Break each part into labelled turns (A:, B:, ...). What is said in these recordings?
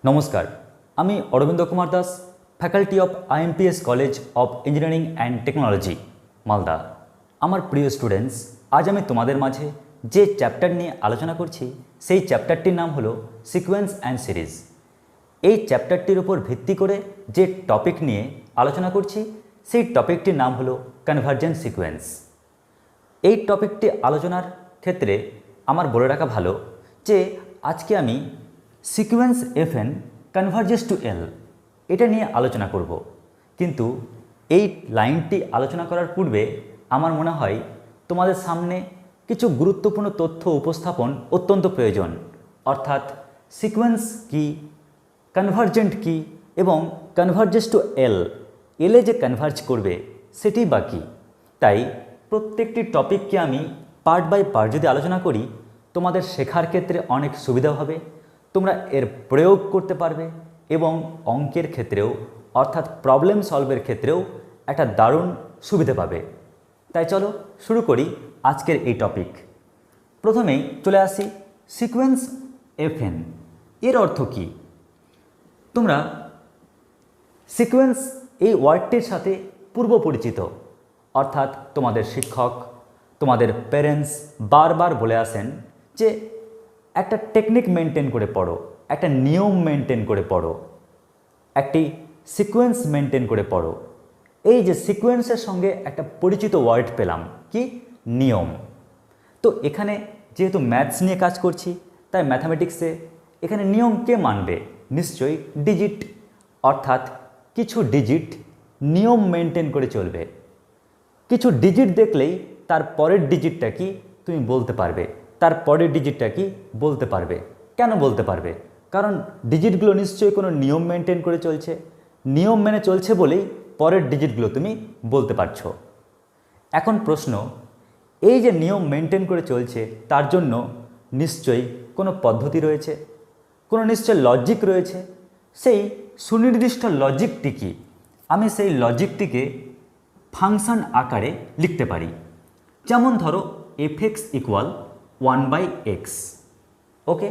A: নমস্কার, আমি Arvind Kumar Das, faculty of IMPS college of engineering and technology, Malda. আমার প্রিয় স্টুডেন্টস, আজ আমি তোমাদের মাঝে যে চ্যাপ্টার নিয়ে আলোচনা করছি সেই চ্যাপ্টারটির নাম হলো সিকোয়েন্স অ্যান্ড সিরিজ। এই চ্যাপ্টারটির উপর ভিত্তি করে যে টপিক নিয়ে আলোচনা করছি সেই টপিকটির নাম হলো কনভার্জেন্ট সিকোয়েন্স। এই টপিকটি আলোচনার ক্ষেত্রে আমার বলে রাখা ভালো যে আজকে আমি সিকোয়েন্স এফএন কনভার্জেস টু এল এটা নিয়ে আলোচনা করব, কিন্তু এই লাইনটি আলোচনা করার পূর্বে আমার মনে হয় তোমাদের সামনে কিছু গুরুত্বপূর্ণ তথ্য উপস্থাপন অত্যন্ত প্রয়োজন। অর্থাৎ সিকোয়েন্স কি, কনভার্জেন্ট কি এবং কনভার্জেস টু এলে যে কনভার্জ করবে সেটি বা কী। তাই প্রত্যেকটি টপিককে আমি পার্ট বাই পার্ট যদি আলোচনা করি তোমাদের শেখার ক্ষেত্রে অনেক সুবিধা হবে, তোমরা এর প্রয়োগ করতে পারবে এবং অঙ্কের ক্ষেত্রেও অর্থাৎ প্রবলেম সলভের ক্ষেত্রেও একটা দারুণ সুবিধা পাবে। তাই চলো শুরু করি আজকের এই টপিক। প্রথমেই চলে আসি সিকোয়েন্স এফএন এর অর্থ কী। তোমরা সিকোয়েন্স এই ওয়ার্ডটির সাথে পূর্ব পরিচিত, অর্থাৎ তোমাদের শিক্ষক, তোমাদের প্যারেন্টস বারবার বলে আসেন যে একটা টেকনিক মেনটেন করে পড়ো, একটা নিয়ম মেনটেন করে পড়ো, একটি সিকোয়েন্স মেনটেন করে পড়ো। এই যে সিকোয়েন্সের সঙ্গে একটা পরিচিত ওয়ার্ড পেলাম কি, নিয়ম। তো এখানে যেহেতু ম্যাথস নিয়ে কাজ করছি তাই ম্যাথামেটিক্সে এখানে নিয়ম কে মানবে? নিশ্চয়ই ডিজিট, অর্থাৎ কিছু ডিজিট নিয়ম মেনটেন করে চলবে। কিছু ডিজিট দেখলেই তার পরের ডিজিটটা কি তুমি বলতে পারবে, তার পরের ডিজিটটা কি বলতে পারবে। কেন বলতে পারবে? কারণ ডিজিটগুলো নিশ্চয়ই কোনো নিয়ম মেনটেন করে চলছে, নিয়ম মেনে চলছে বলেই পরের ডিজিটগুলো তুমি বলতে পারছো। এখন প্রশ্ন, এই যে নিয়ম মেনটেন করে চলছে তার জন্য নিশ্চয়ই কোনো পদ্ধতি রয়েছে, কোনো নিশ্চয় লজিক রয়েছে। সেই সুনির্দিষ্ট লজিকটি কি? আমি সেই লজিকটিকে ফাংশন আকারে লিখতে পারি। যেমন ধরো এফএক্স ইকুয়াল 1/x। ওকে,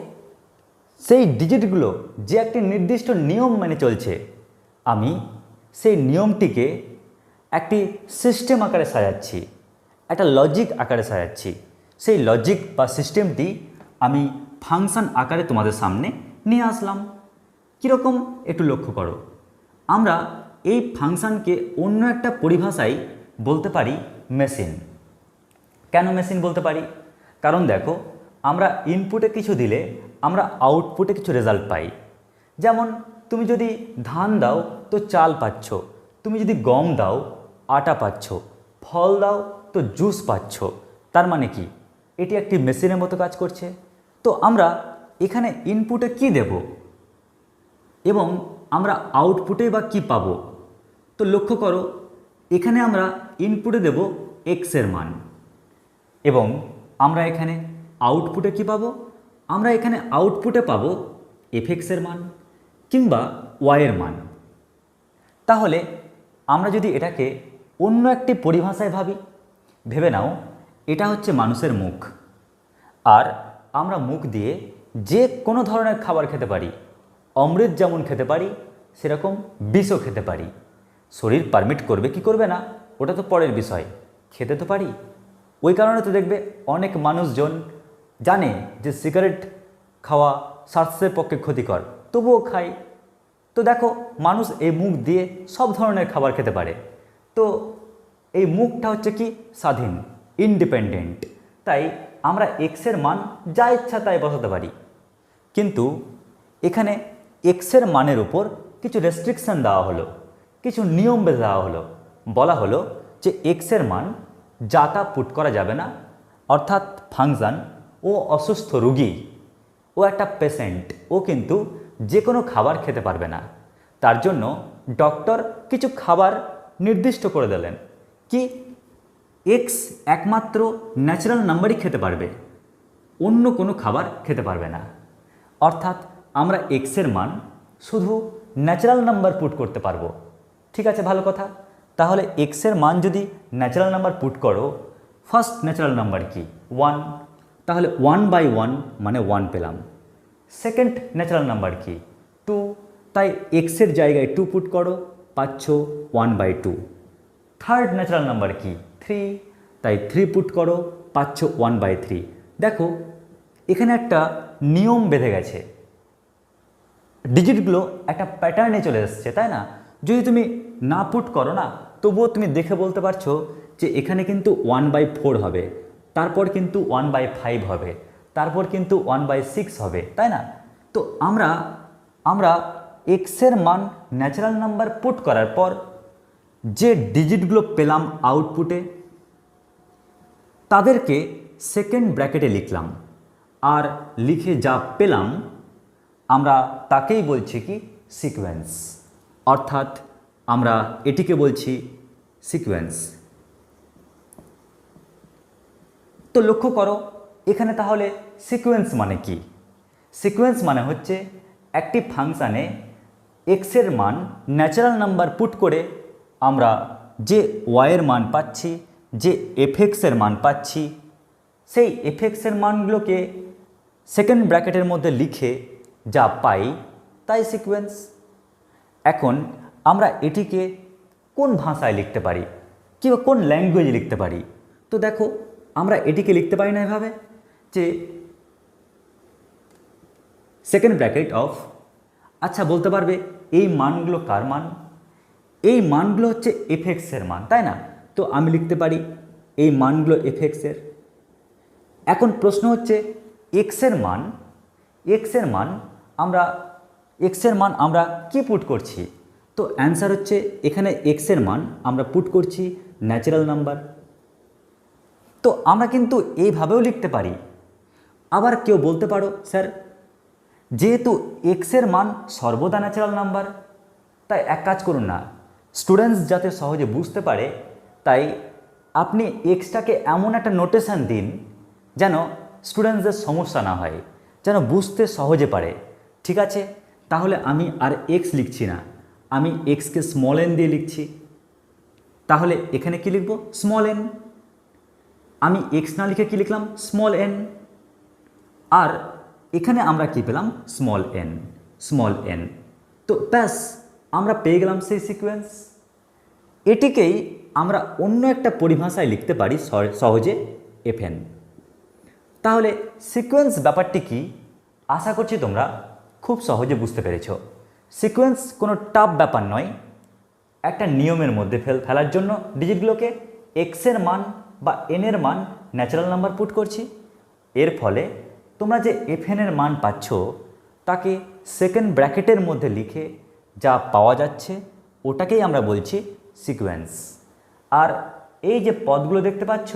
A: সেই ডিজিটগুলো যে একটি নির্দিষ্ট নিয়ম মেনে চলছে, আমি সেই নিয়মটিকে একটি সিস্টেম আকারে সাজাচ্ছি, একটা লজিক আকারে সাজাচ্ছি। সেই লজিক বা সিস্টেমটি আমি ফাংশন আকারে তোমাদের সামনে নিয়ে আসলাম। কীরকম একটু লক্ষ্য করো। আমরা এই ফাংশনকে অন্য একটা পরিভাষায় বলতে পারি মেশিন। কেন মেশিন বলতে পারি? কারণ দেখো, আমরা ইনপুটে কিছু দিলে আমরা আউটপুটে কিছু রেজাল্ট পাই। যেমন তুমি যদি ধান দাও তো চাল পাচ্ছ, তুমি যদি গম দাও আটা পাচ্ছ, ফল দাও তো জুস পাচ্ছ। তার মানে কি? এটি একটি মেশিনের মতো কাজ করছে। তো আমরা এখানে ইনপুটে কি দেব এবং আমরা আউটপুটে বা কি পাবো? তো লক্ষ্য করো, এখানে আমরা ইনপুটে দেব এক্স এর মান এবং আমরা এখানে আউটপুটে কি পাবো? আমরা এখানে আউটপুটে পাবো এফএক্স এর মান কিংবা ওয়াই এর মান। তাহলে আমরা যদি এটাকে অন্য একটি পরিভাষায় ভাবি, ভেবে নাও এটা হচ্ছে মানুষের মুখ, আর আমরা মুখ দিয়ে যে কোনো ধরনের খাবার খেতে পারি। অমৃত যেমন খেতে পারি সেরকম বিষও খেতে পারি। শরীর পারমিট করবে কি করবে না ওটা তো পরের বিষয়, খেতে তো পারি। ওই কারণে তো দেখবে অনেক মানুষজন জানে যে সিগারেট খাওয়া স্বাস্থ্যের পক্ষে ক্ষতিকর, তবুও খায়। তো দেখো, মানুষ এই মুখ দিয়ে সব ধরনের খাবার খেতে পারে। তো এই মুখটা হচ্ছে কি স্বাধীন, ইন্ডিপেন্ডেন্ট। তাই আমরা এক্সের মান যা ইচ্ছা তাই বসাতে পারি। কিন্তু এখানে এক্সের মানের উপর কিছু রেস্ট্রিকশন দেওয়া হলো, কিছু নিয়ম বেঁধে দেওয়া হলো। বলা হলো যে এক্সের মান যা তা পুট করা যাবে না। অর্থাৎ ফাংশন ও অসুস্থ রোগী, ও একটা পেশেন্ট, ও কিন্তু যে কোনো খাবার খেতে পারবে না। তার জন্য ডক্টর কিছু খাবার নির্দিষ্ট করে দিলেন কি এক্স একমাত্র ন্যাচারাল নাম্বারই খেতে পারবে, অন্য কোনো খাবার খেতে পারবে না। অর্থাৎ আমরা এক্সের মান শুধু ন্যাচারাল নাম্বার পুট করতে পারবো। ঠিক আছে, ভালো কথা। তাহলে এক্সের মান যদি ন্যাচারাল নাম্বার পুট করো, ফার্স্ট ন্যাচারাল নাম্বার কি? 1। তাহলে 1/1 মানে 1 পেলাম। সেকেন্ড ন্যাচারাল নাম্বার কি? 2, তাই এক্সের জায়গায় 2 পুট করো, পাচ্ছ 1/2। থার্ড ন্যাচারাল নাম্বার কি? 3, তাই 3 পুট করো, পাচ্ছ 1/3। দেখো এখানে একটা নিয়ম বেঁধে গেছে, ডিজিটগুলো একটা প্যাটার্নে চলে এসছে, তাই না? যদি তুমি না পুট করো না, তবুও তুমি দেখে বলতে পারছো যে এখানে কিন্তু 1/4 হবে, তারপর কিন্তু 1/5 হবে, তারপর কিন্তু 1/6 হবে, তাই না? তো আমরা এক্সের মান ন্যাচারাল নাম্বার পুট করার পর যে ডিজিটগুলো পেলাম আউটপুটে, তাদেরকে সেকেন্ড ব্র্যাকেটে লিখলাম, আর লিখে যা পেলাম আমরা তাকেই বলছি কি? সিকোয়েন্স। অর্থাৎ আমরা এটিকে বলছি সিকোয়েন্স। তো লক্ষ্য করো এখানে তাহলে সিকোয়েন্স মানে কি? সিকোয়েন্স মানে হচ্ছে একটি ফাংশানে এক্সের মান ন্যাচারাল নাম্বার পুট করে আমরা যে ওয়াইয়ের মান পাচ্ছি, যে এফএক্সের মান পাচ্ছি, সেই এফএক্সের মানগুলোকে সেকেন্ড ব্র্যাকেটের মধ্যে লিখে যা পাই তাই সিকোয়েন্স। এখন আমরা এটিকে কোন ভাষায় লিখতে পারি কিংবা কোন ল্যাঙ্গুয়েজে লিখতে পারি? তো দেখো আমরা এটিকে লিখতে পারি না এভাবে যে সেকেন্ড ব্র্যাকেট অফ, আচ্ছা বলতে পারবে এই মানগুলো কার মান? এই মানগুলো হচ্ছে এফএক্সের মান, তাই না? তো আমি লিখতে পারি এই মানগুলো এফএক্সের। এখন প্রশ্ন হচ্ছে এক্সের মান আমরা কি পুট করছি? তো অ্যান্সার হচ্ছে এখানে এক্সের মান আমরা পুট করছি ন্যাচারাল নাম্বার। তো আমরা কিন্তু এইভাবেও লিখতে পারি। আবার কেউ বলতে পারো স্যার যেহেতু এক্সের মান সর্বদা ন্যাচারাল নাম্বার, তাই এক কাজ করুন না, স্টুডেন্টস যাতে সহজে বুঝতে পারে তাই আপনি এক্সটাকে এমন একটা নোটেশন দিন যেন স্টুডেন্টসদের সমস্যা না হয়, যেন বুঝতে সহজে পারে। ঠিক আছে, তাহলে আমি আর এক্স লিখছি না, আমি এক্সকে স্মল এন দিয়ে লিখছি। তাহলে এখানে কি লিখব? Small N. আমি এক্স না লিখে কি লিখলাম? Small N. আর এখানে আমরা কি পেলাম? Small N. তো ব্যাস আমরা পেয়ে গেলাম সেই সিকোয়েন্স। এটিকেই আমরা অন্য একটা পরিভাষায় লিখতে পারি সহজে এফএন। তাহলে সিকোয়েন্স ব্যাপারটি কি? আশা করছি তোমরা খুব সহজে বুঝতে পেরেছ। সিকোয়েন্স কোনো টাফ ব্যাপার নয়, একটা নিয়মের মধ্যে ফেলার জন্য ডিজিটগুলোকে এক্সের মান বা এনের মান ন্যাচারাল নাম্বার পুট করছি, এর ফলে তোমরা যে এফএনের মান পাচ্ছ তাকে সেকেন্ড ব্র্যাকেটের মধ্যে লিখে যা পাওয়া যাচ্ছে ওটাকেই আমরা বলছি সিকোয়েন্স। আর এই যে পদগুলো দেখতে পাচ্ছ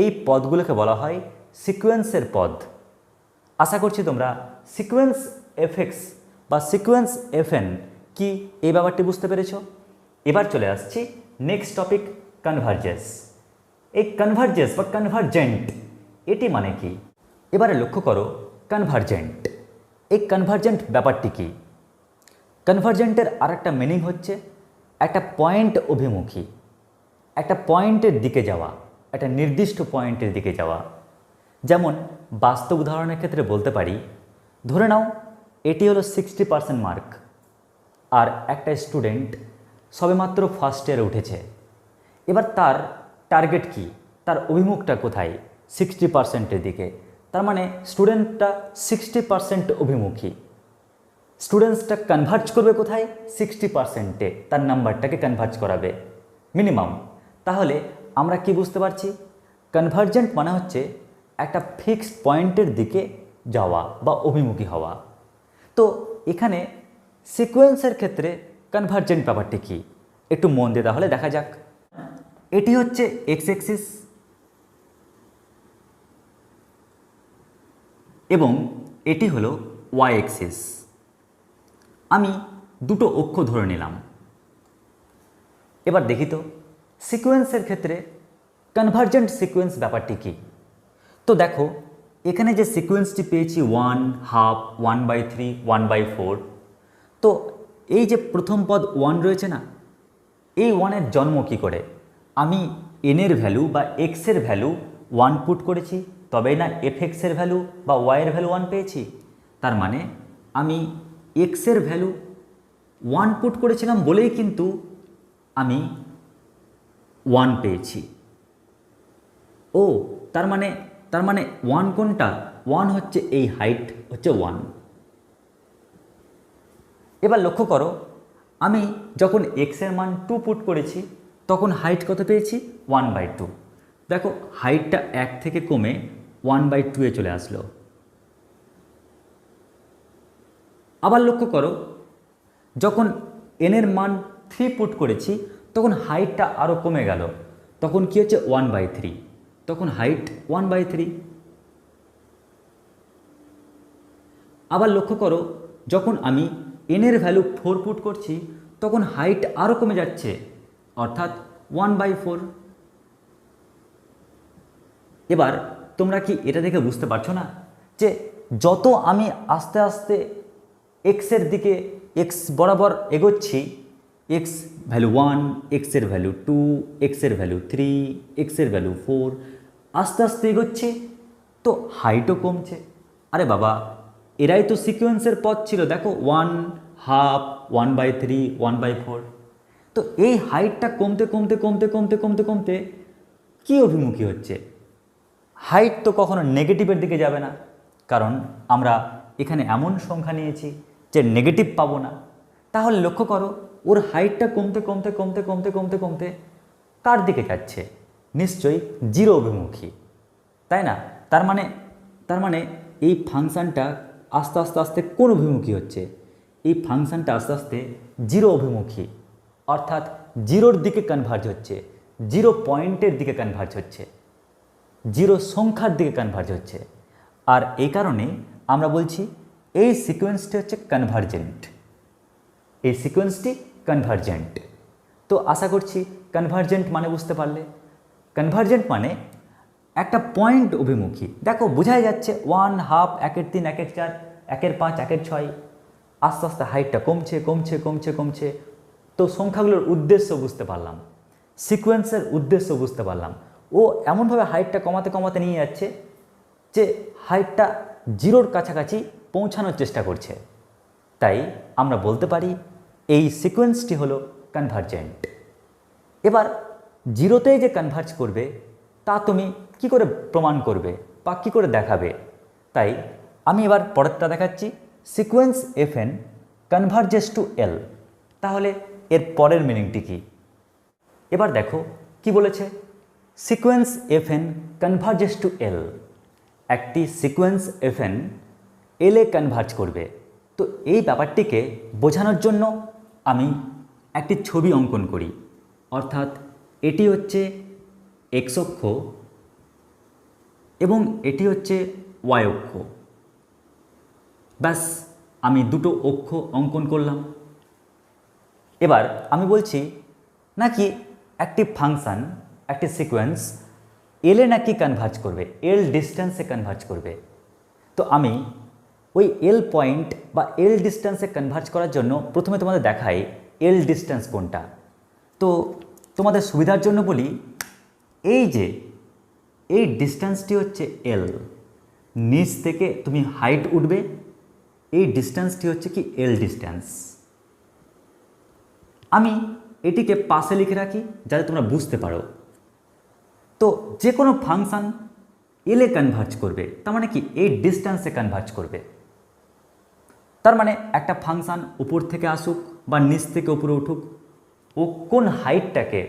A: এই পদগুলোকে বলা হয় সিকোয়েন্সের পদ। আশা করছি তোমরা সিকোয়েন্স এফএক্স বা সিকোয়েন্স এফএন কি এই ব্যাপারটি বুঝতে পেরেছ। এবার চলে আসছি নেক্সট টপিক, কনভার্জেন্স। এই কনভার্জেন্স বা কনভার্জেন্ট এটি মানে কি? এবারে লক্ষ্য করো কনভার্জেন্ট, এই কনভার্জেন্ট ব্যাপারটি কি? কনভার্জেন্টের আর একটা মিনিং হচ্ছে একটা পয়েন্ট অভিমুখী, একটা পয়েন্টের দিকে যাওয়া, একটা নির্দিষ্ট পয়েন্টের দিকে যাওয়া। যেমন বাস্তব উদাহরণের ক্ষেত্রে বলতে পারি, ধরে নাও এটি হলো 60% মার্ক, আর একটা স্টুডেন্ট সবেমাত্র ফার্স্ট ইয়ারে উঠেছে। এবার তার টার্গেট কি? তার অভিমুখটা কোথায়? 60%-এর দিকে। তার মানে স্টুডেন্টটা 60% অভিমুখী। স্টুডেন্টসটা কনভার্জ করবে কোথায়? 60%-এ তার নাম্বারটাকে কনভার্জ করাবে মিনিমাম। তাহলে আমরা কি বুঝতে পারছি? কনভার্জেন্ট মানে হচ্ছে একটা ফিক্সড পয়েন্টের দিকে যাওয়া বা অভিমুখী হওয়া। তো এখানে সিকোয়েন্সের ক্ষেত্রে কনভার্জেন্ট ব্যাপারটি কি একটু মন দিয়ে তাহলে দেখা যাক। এটি হচ্ছে এক্স অ্যাক্সিস এবং এটি হলো ওয়াই অ্যাক্সিস। আমি দুটো অক্ষ ধরে নিলাম। এবার দেখি তো সিকোয়েন্সের ক্ষেত্রে কনভার্জেন্ট সিকোয়েন্স ব্যাপারটি কি। তো দেখো এখানে যে সিকোয়েন্সটি পেয়েছি 1, হাফ, 1/3, 1/4, তো এই যে প্রথম পদ 1 রয়েছে না, এই 1-এর জন্ম কী করে? আমি এনের ভ্যালু বা এক্সের ভ্যালু 1 পুট করেছি, তবেই না এফএক্সের ভ্যালু বা ওয়াইয়ের ভ্যালু 1 পেয়েছি। তার মানে আমি এক্সের ভ্যালু 1 পুট করেছিলাম বলেই কিন্তু আমি 1 পেয়েছি। ও তার মানে 1 কোনটা? 1 হচ্ছে এই হাইট হচ্ছে 1। এবার লক্ষ্য করো, আমি যখন এক্সের মান 2 পুট করেছি তখন হাইট কত পেয়েছি? 1/2। দেখো হাইটটা 1 থেকে কমে 1/2 এ চলে আসলো। আবার লক্ষ্য করো, যখন এনের মান 3 পুট করেছি তখন হাইটটা আরও কমে গেল, তখন কি হচ্ছে? 1/3। তখন হাইট 1/3। আবার লক্ষ্য করো, যখন আমি এনের ভ্যালু 4 পুট করছি তখন হাইট আরও কমে যাচ্ছে, অর্থাৎ 1/4। এবার তোমরা কি এটা দেখে বুঝতে পারছো না যে যত আমি আস্তে আস্তে এক্সের দিকে এক্স বরাবর এগোচ্ছি, এক্স ভ্যালু 1, এক্সের ভ্যালু 2, এক্সের ভ্যালু 3, এক্সের ভ্যালু 4, আস্তে আস্তে এগোচ্ছি তো হাইটও কমছে। আরে বাবা, এরাই তো সিকোয়েন্সের পথ ছিল। দেখো 1/2, 1/3, 1/4। তো এই হাইটটা কমতে কমতে কমতে কমতে কমতে কমতে কী অভিমুখী হচ্ছে? হাইট তো কখনো নেগেটিভের দিকে যাবে না, কারণ আমরা এখানে এমন সংখ্যা নিয়েছি যে নেগেটিভ পাবো না। তাহলে লক্ষ্য করো, ওর হাইটটা কমতে কমতে কমতে কমতে কমতে কমতে কার দিকে যাচ্ছে? নিশ্চয়ই 0 অভিমুখী, তাই না? তার মানে এই ফাংশানটা আস্তে আস্তে আস্তে কোন অভিমুখী হচ্ছে? এই ফাংশানটা আস্তে আস্তে 0 অভিমুখী, অর্থাৎ 0-র দিকে কনভার্জ হচ্ছে, 0 পয়েন্টের দিকে কনভার্জ হচ্ছে, 0 সংখ্যার দিকে কনভার্জ হচ্ছে। আর এই কারণে আমরা বলছি এই সিকোয়েন্সটি হচ্ছে কনভার্জেন্ট। এই সিকোয়েন্সটি কনভার্জেন্ট। তো আশা করছি কনভার্জেন্ট মানে বুঝতে পারলে। কনভার্জেন্ট মানে একটা পয়েন্ট অভিমুখী। দেখো বোঝাই যাচ্ছে 1/2, 1/3, 1/4, 1/5, 1/6, আস্তে আস্তে হাইটটা কমছে কমছে কমছে কমছে। তো সংখ্যাগুলোর উদ্দেশ্য বুঝতে পারলাম, সিকোয়েন্সের উদ্দেশ্য বুঝতে পারলাম। ও এমনভাবে হাইটটা কমাতে কমাতে নিয়ে যাচ্ছে যে হাইটটা 0-র কাছাকাছি পৌঁছানোর চেষ্টা করছে। তাই আমরা বলতে পারি এই সিকোয়েন্সটি হলো কনভার্জেন্ট। এবার 0-তেই যে কনভার্জ করবে তা তুমি কি করে প্রমাণ করবে বা কী করে দেখাবে? তাই আমি এবার পরেরটা দেখাচ্ছি, সিকোয়েন্স fn কনভার্জেস টু এল। তাহলে এর পরের মিনিংটি কী? এবার দেখো কি বলেছে, সিকোয়েন্স fn কনভার্জেস টু এল। একটি সিকোয়েন্স fn এলে কনভার্জ করবে। তো এই ব্যাপারটিকে বোঝানোর জন্য আমি একটি ছবি অঙ্কন করি, অর্থাৎ এটি হচ্ছে এক্স অক্ষ এবং এটি হচ্ছে ওয়াই অক্ষ। ব্যাস, আমি দুটো অক্ষ অঙ্কন করলাম। এবার আমি বলছি নাকি একটি ফাংশান, একটি সিকোয়েন্স এলে নাকি কনভার্জ করবে, এল ডিস্টেন্সে কনভার্জ করবে। তো আমি ওই এল পয়েন্ট বা এল ডিস্টেন্সে কনভার্জ করার জন্য প্রথমে তোমাদের দেখাই এল ডিস্টেন্স কোনটা। তো তোমাদের সুবিধার জন্য বলি, এই যে এই ডিস্টেন্সটি হচ্ছে এল, নিচ থেকে তুমি হাইট উঠবে, এই ডিস্টেন্সটি হচ্ছে কি এল ডিস্টেন্স। আমি এটিকে পাশে লিখে রাখি যাতে তোমরা বুঝতে পারো। তো যে কোনো ফাংশান এলে কনভার্জ করবে, তার মানে কি এই ডিস্টেন্সে কনভার্জ করবে। তার মানে একটা ফাংশান উপর থেকে আসুক বা নিচ থেকে উপরে উঠুক, ও কোন হাইটটাকে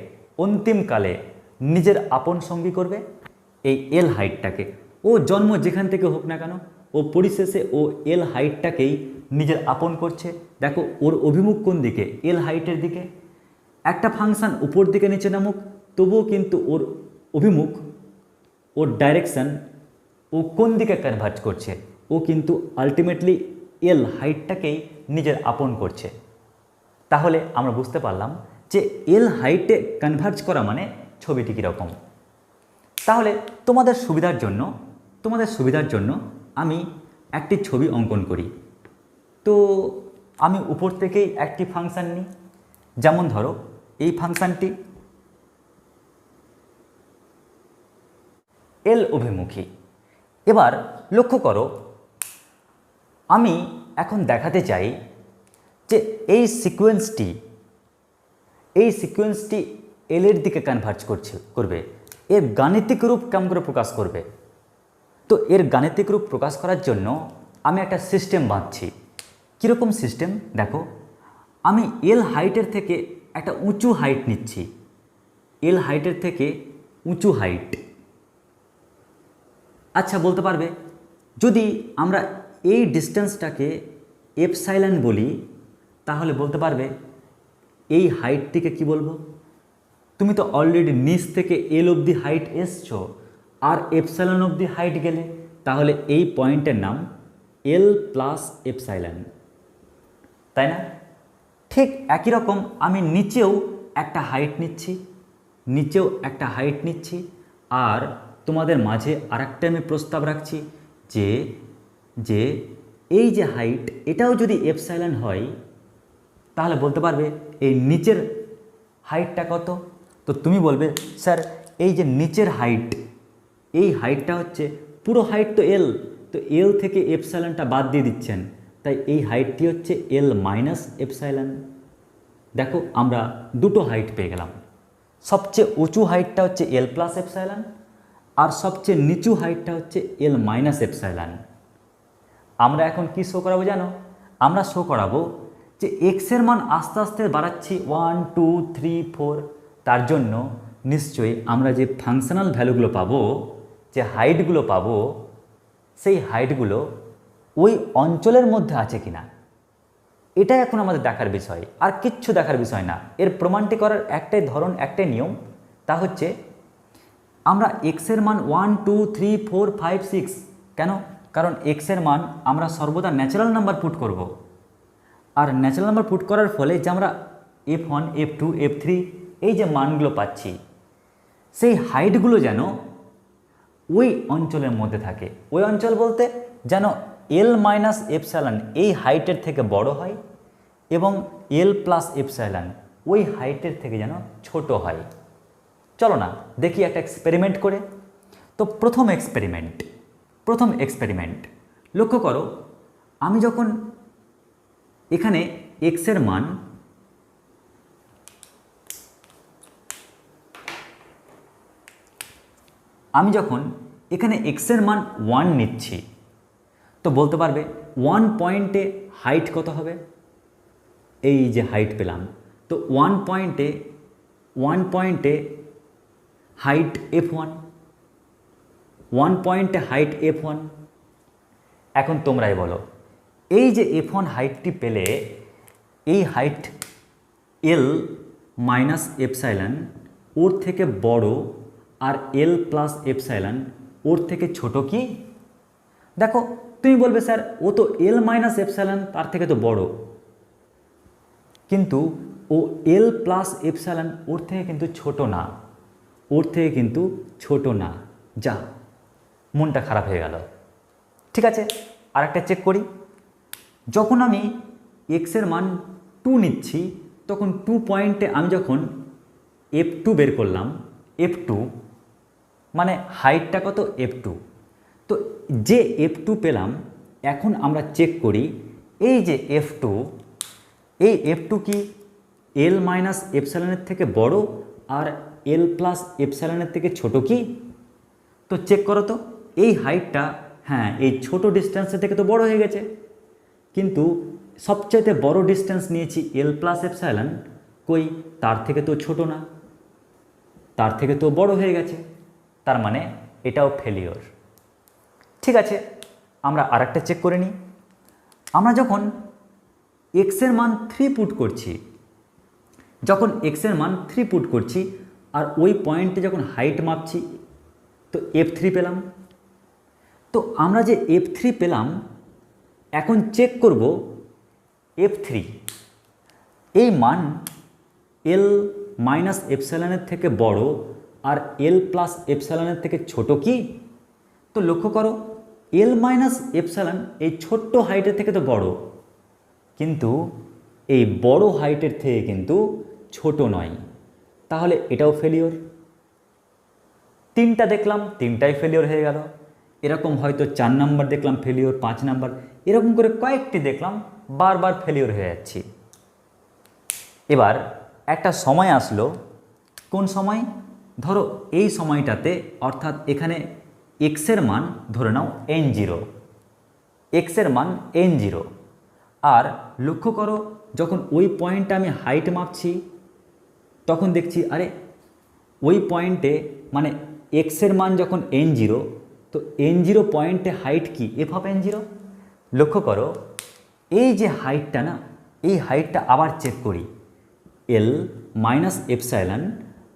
A: অন্তিমকালে নিজের আপন সঙ্গী করবে? এই এল হাইটটাকে। ও জন্ম যেখান থেকে হোক না কেন, ও পরিশেষে ও এল হাইটটাকেই নিজের আপন করছে। দেখো ওর অভিমুখ কোন দিকে? এল হাইটের দিকে। একটা ফাংশান উপর দিকে নিচে নামুক তবুও কিন্তু ওর অভিমুখ, ওর ডাইরেকশান, ও কোন দিকে কনভার্জ করছে? ও কিন্তু আলটিমেটলি এল হাইটটাকেই নিজের আপন করছে। তাহলে আমরা বুঝতে পারলাম যে এল হাইটে কনভার্জ করা মানে ছবিটি কীরকম। তাহলে তোমাদের সুবিধার জন্য আমি একটি ছবি অঙ্কন করি। তো আমি উপর থেকেই একটি ফাংশান নিই, যেমন ধরো এই ফাংশানটি এল অভিমুখী। এবার লক্ষ্য করো, আমি এখন দেখাতে চাই যে এই সিকোয়েন্সটি এল এর দিকে কনভার্জ করবে, এর গাণিতিক রূপ কেমন করে প্রকাশ করবে। তো এর গাণিতিক রূপ প্রকাশ করার জন্য আমি একটা সিস্টেম বাঁধছি। কীরকম সিস্টেম দেখো, আমি এল হাইটের থেকে একটা উঁচু হাইট নিচ্ছি, এল হাইটের থেকে উঁচু হাইট। আচ্ছা বলতে পারবে, যদি আমরা এই ডিস্টেন্সটাকে এপসাইলন বলি, তাহলে বলতে পারবে এই হাইটটিকে কি বলবো। তুমি তো অলরেডি নিচ থেকে এল অবধি হাইট এসছো, আর এপসাইলন অবধি হাইট গেলে, তাহলে এই পয়েন্টের নাম এল প্লাস এপসাইলন, তাই না? ঠিক একই রকম আমি নিচেও একটা হাইট নিচ্ছি, আর তোমাদের মাঝে আরেকটা আমি প্রস্তাব রাখছি যে এই যে হাইট, এটাও যদি এপসাইলন হয়, তাহলে বলতে পারবে এই নিচের হাইটটা কত। তো তুমি বলবে স্যার এই যে নিচের হাইট, এই হাইটটা হচ্ছে পুরো হাইট তো এল, তো এল থেকে এপসাইলনটা বাদ দিয়ে দিচ্ছেন, তাই এই হাইটটি হচ্ছে এল মাইনাস এপসাইলন। দেখো আমরা দুটো হাইট পেয়ে গেলাম, সবচেয়ে উঁচু হাইটটা হচ্ছে এল প্লাস এপসাইলন, আর সবচেয়ে নিচু হাইটটা হচ্ছে এল মাইনাস এপসাইলন। আমরা এখন কি শো করাবো জানো? আমরা শো করাবো যে এক্সের মান আস্তে আস্তে বাড়াচ্ছি 1 2 3 4, তার জন্য নিশ্চয়ই আমরা যে ফাংশনাল ভ্যালুগুলো পাবো, যে হাইটগুলো পাবো, সেই হাইটগুলো ওই অঞ্চলের মধ্যে আছে কিনা, এটাই এখন আমাদের দেখার বিষয়, আর কিচ্ছু দেখার বিষয় না। এর প্রমাণটি করার একটাই ধরন, একটাই নিয়ম, তা হচ্ছে আমরা এক্সের মান 1 2 3 4 5 6, কেন? কারণ এক্সের মান আমরা সর্বদা ন্যাচারাল নাম্বার পুট করব, আর ন্যাচারাল নাম্বার পুট করার ফলে যে আমরা F1 F2 F3 এই যে মানগুলো পাচ্ছি, সেই হাইটগুলো যেন ওই অঞ্চলের মধ্যে থাকে। ওই অঞ্চল বলতে যেন এল মাইনাস এপসাইলন এই হাইটের থেকে বড় হয়, এবং এল প্লাস এপসাইলন ওই হাইটের থেকে যেন ছোট হয়। চলো না দেখি একটা এক্সপেরিমেন্ট করে। তো প্রথম এক্সপেরিমেন্ট লক্ষ্য করো, আমি যখন এখানে এক্সের মান এক্সের মান 1 নিচ্ছি, তো বলতে পারবে 1 পয়েন্টে হাইট কত হবে। এই যে হাইট পেলাম, তো 1 পয়েন্টে হাইট F1, 1 পয়েন্টে হাইট F1। এখন তোমরাই বলো, এই যে F1 হাইটটি পেলে, এই হাইট এল মাইনাস এপসাইলন ওর থেকে বড়, আর এল প্লাস এপসাইলন ওর থেকে ছোট কি? দেখো তুমি বলবে স্যার ও তো এল মাইনাস এপসাইলন তার থেকে তো বড়, কিন্তু ও এল প্লাস এপসাইলন ওর থেকে কিন্তু ছোট না, যা মনটা খারাপ হয়ে গেল। ঠিক আছে, আরেকটা চেক করি। যখন আমি এক্সের মান 2 নিচ্ছি, তখন 2 পয়েন্টে আমি যখন F2 বের করলাম, F2 মানে হাইটটা কত F2, তো যে F2 পেলাম, এখন আমরা চেক করি এই যে F2, এই F2 কি এল মাইনাস এপসাইলনের থেকে বড় আর এল প্লাস এপসাইলনের থেকে ছোট কি? তো চেক করো তো, এই হাইটটা হ্যাঁ এই ছোট ডিস্টেন্সের থেকে তো বড় হয়ে গেছে, কিন্তু সবচাইতে বড় ডিস্টেন্স নিয়েছি এল প্লাস এপসাইলন, কই তার থেকে তো ছোট না, তার থেকে তো বড় হয়ে গেছে, তার মানে এটাও ফেলিওর। ঠিক আছে, আমরা আরেকটা চেক করে নিই। আমরা যখন এক্সের মান 3 পুট করছি, আর ওই পয়েন্টে যখন হাইট মাপছি, তো F3 পেলাম। তো আমরা যে F3 পেলাম, এখন চেক করব F3 এই মান এল মাইনাস এপসাইলনের থেকে বড় আর এল প্লাস এপসাইলনের থেকে ছোট কি? তো লক্ষ্য করো, এল মাইনাস এপসাইলন এই ছোট্ট হাইটের থেকে তো বড়, কিন্তু এই বড় হাইটের থেকে কিন্তু ছোট নয়, তাহলে এটাও ফেলিওর। 3টা দেখলাম, 3টাই ফেলিওর হয়ে গেল। এরকম হয়তো 4 নাম্বার দেখলাম ফেলিওর, 5 নাম্বার, এরকম করে কয়েকটি দেখলাম বারবার ফেলিওর হয়ে যাচ্ছি। এবার একটা সময় আসলো, কোন সময়? ধরো এই সময়টাতে, অর্থাৎ এখানে এক্সের মান ধরে নাও n0, এক্সের মান n0। আর লক্ষ্য করো, যখন ওই পয়েন্টে আমি হাইট মাপছি তখন দেখছি আরে ওই পয়েন্টে মানে এক্সের মান যখন n0, তো n0 পয়েন্টে হাইট কি? F of n0। লক্ষ্য করো এই যে হাইটটা না, এই হাইটটা আবার চেক করি, এল মাইনাস এপসাইলন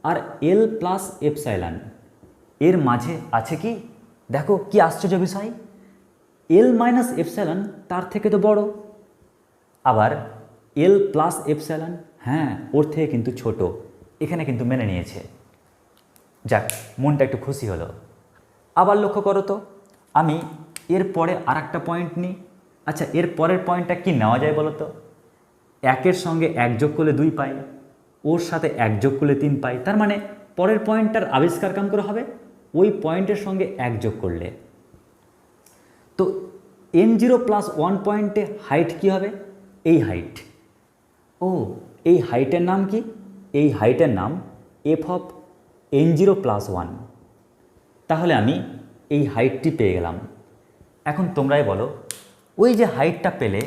A: আর এল প্লাস এপসাইলন এর মাঝে আছে কি? দেখো কি আশ্চর্য বিষয়, এল মাইনাস এপসাইলন তার থেকে তো বড়, আবার এল প্লাস এপসাইলন হ্যাঁ ওর থেকে কিন্তু ছোট। এখানে কিন্তু মেনে নিয়েছে, যাক মনটা একটু খুশি হলো। আবার লক্ষ্য করো তো, আমি এর পরে আর একটা পয়েন্ট নিই। আচ্ছা এর পরের পয়েন্টটা কি নেওয়া যায় বলো তো? একের সঙ্গে 1 যোগ করলে 2 পাই, ওর সাথে 1 যোগ করলে 3 পাই। তার মানে পরের পয়েন্টটার আবিষ্কার কাম করে হবে ওই পয়েন্টের সঙ্গে 1 যোগ করলে। তো n0 প্লাস 1 পয়েন্টে হাইট কি হবে? এই হাইট। ও এই হাইটের নাম কি? এই হাইটের নাম এফ অফ n0 প্লাস 1। তাহলে আমি এই হাইটটি পেয়ে গেলাম। এখন তোমরাই বলো, ওই যে হাইটটা পেলে,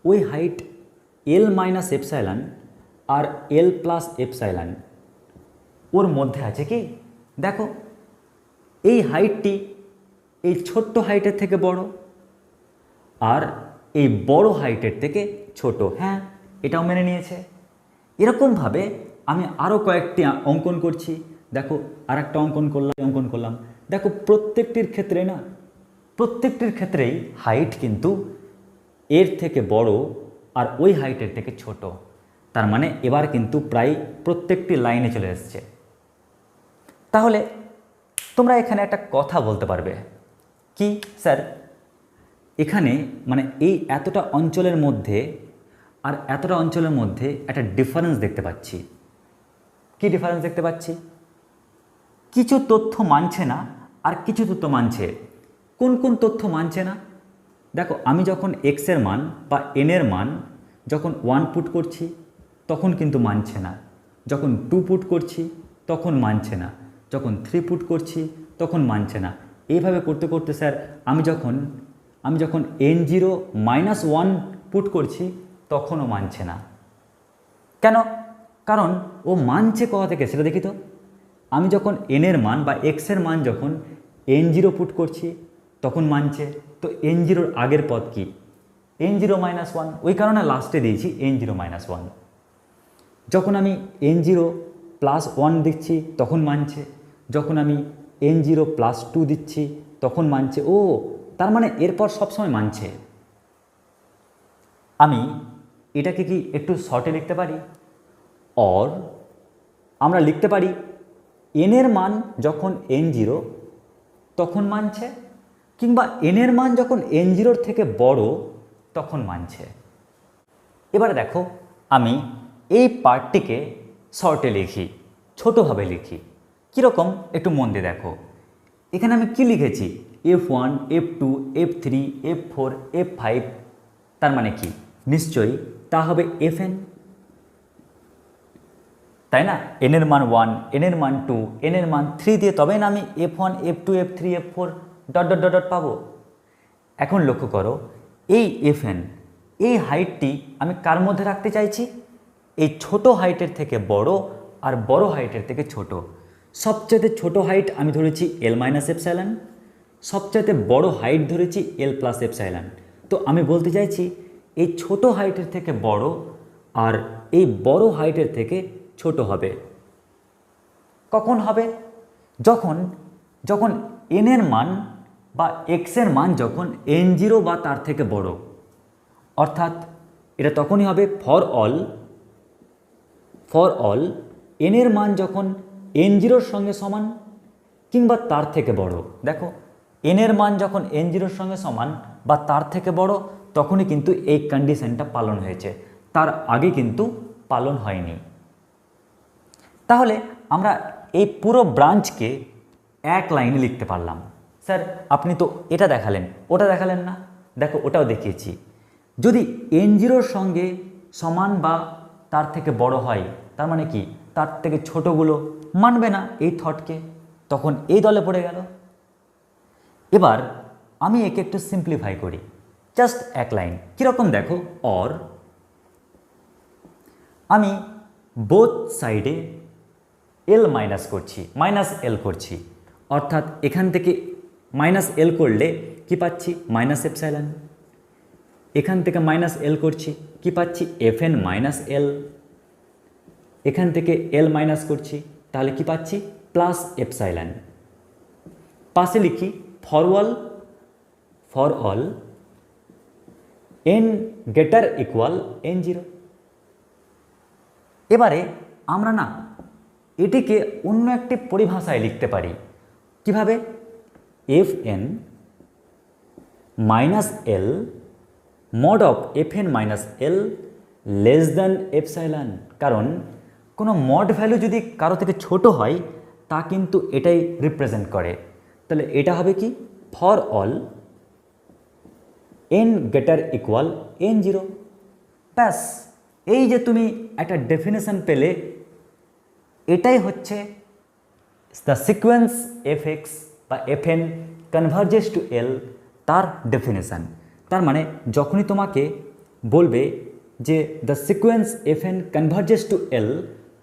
A: ওই হাইট এল মাইনাস এপসাইলন আর এল প্লাস এপসাইলন ওর মধ্যে আছে কি? দেখো এই হাইটটি এই ছোট্ট হাইটের থেকে বড় আর এই বড় হাইটের থেকে ছোট, হ্যাঁ এটাও মেনে নিয়েছে। এরকমভাবে আমি আরও কয়েকটি অঙ্কন করছি। দেখো আর একটা অঙ্কন করলাম, দেখো প্রত্যেকটির ক্ষেত্রে না, প্রত্যেকটির ক্ষেত্রেই হাইট কিন্তু এর থেকে বড় আর ওই হাইটের থেকে ছোট। তার মানে এবার কিন্তু প্রায় প্রত্যেকটি লাইনে চলে এসছে। তাহলে তোমরা এখানে একটা কথা বলতে পারবে কি, স্যার এখানে মানে এই এতটা অঞ্চলের মধ্যে আর এতটা অঞ্চলের মধ্যে একটা ডিফারেন্স দেখতে পাচ্ছি। কি ডিফারেন্স দেখতে পাচ্ছি? কিছু তথ্য মানছে না আর কিছু তথ্য মানছে। কোন কোন তথ্য মানছে না? দেখো আমি যখন এক্সের মান বা এনের মান যখন 1 পুট করছি তখন কিন্তু মানছে না, যখন 2 পুট করছি তখন মানছে না, যখন 3 পুট করছি তখন মানছে না। এইভাবে করতে করতে স্যার আমি যখন n0 মাইনাস 1 পুট করছি তখনও মানছে না। কেন? কারণ ও মানছে কোথা থেকে সেটা দেখি তো। আমি যখন এনের মান বা এক্সের মান যখন n0 পুট করছি তখন মানছে, তো n0 আগের পদ কি? n0 মাইনাস 1, ওই কারণে লাস্টে দিয়েছি n0 মাইনাস 1। যখন আমি n0 প্লাস 1 দিচ্ছি তখন মানছে, যখন আমি n0 প্লাস 2 দিচ্ছি তখন মানছে। ও তার মানে এরপর সবসময় মানছে। আমি এটাকে কি একটু শর্টে লিখতে পারি? অর আমরা লিখতে পারি এনের মান যখন n0 তখন মানছে, কিংবা এনের মান যখন n0 থেকে বড় তখন মানছে। এবারে দেখো আমি এই পার্টটিকে শর্টে লিখি, ছোটোভাবে লিখি। কীরকম একটু মন দিয়ে দেখো। এখানে আমি কি লিখেছি? f1, f2, f3, f4, f5। তার মানে কি? নিশ্চয়ই তা হবে fn, তাই না? এনের মান 1, এনের মান 2, এনের মান 3 দিয়ে তবেই না আমি f1, f2, f3, f4 dot dot dot dot পাবো। এখন লক্ষ্য করো এই fn, এই হাইটটি আমি কার মধ্যে রাখতে চাইছি? এই ছোট হাইটের থেকে বড় আর বড় হাইটের থেকে ছোট। সবচেয়ে ছোট হাইট আমি ধরেছি এল মাইনাস এপসাইলন, সবচেয়ে বড় হাইট ধরেছি এল প্লাস এপসাইলন। তো আমি বলতে চাইছি এই ছোট হাইটের থেকে বড় আর এই বড় হাইটের থেকে ছোট হবে। কখন হবে? যখন এনের মান বা এক্সের মান যখন n0 বা তার থেকে বড়। অর্থাৎ এটা তখনই হবে ফর অল এনের মান যখন n0-র সঙ্গে সমান কিংবা তার থেকে বড়। দেখো এনের মান যখন n0-র সঙ্গে সমান বা তার থেকে বড় তখনই কিন্তু এই কন্ডিশনটা পালন হয়েছে, তার আগে কিন্তু পালন হয়নি। তাহলে আমরা এই পুরো ব্রাঞ্চকে এক লাইনে লিখতে পারলাম। স্যার আপনি তো এটা দেখালেন, ওটা দেখালেন না। দেখো ওটাও দেখিয়েছি। যদি n0-র সঙ্গে সমান বা তার থেকে বড় হয়, তার মানে কি তার থেকে ছোটগুলো মানবে না এই থটকে, তখন এই দলে পড়ে গেল। এবার আমি একে একটু সিম্পলিফাই করি, জাস্ট এক লাইন। কীরকম দেখো, অর আমি বোথ সাইডে এল মাইনাস করছি, মাইনাস এল করছি, অর্থাৎ এখান থেকে মাইনাস এল করলে কি পাচ্ছি, মাইনাস এপসাইলন। এখান থেকে মাইনাস এল করছি, কি পাচ্ছি, এফ এন মাইনাস এল। এখান থেকে এল মাইনাস করছি, তাহলে কি পাচ্ছি, প্লাস এপসাইলন। পাশে লিখি for all n greater equal n zero. এবারে আমরা না এটিকে অন্য একটি পরিভাষায় লিখতে পারি। কিভাবে, F N minus L mod of F N minus L less than epsilon. কারণ কোনো মড ভ্যালু যদি কারো থেকে ছোট হয় তা কিন্তু এটাই রিপ্রেজেন্ট করে। তাহলে এটা হবে কি, for all n greater equal n zero. ব্যাস, এই যে তুমি একটা ডেফিনেশন পেলে, এটাই হচ্ছে দ্য সিকোয়েন্স এফ এক্স বা f n converges to l তার ডেফিনেশান। তার মানে যখনই তোমাকে বলবে যে the sequence f n converges to l,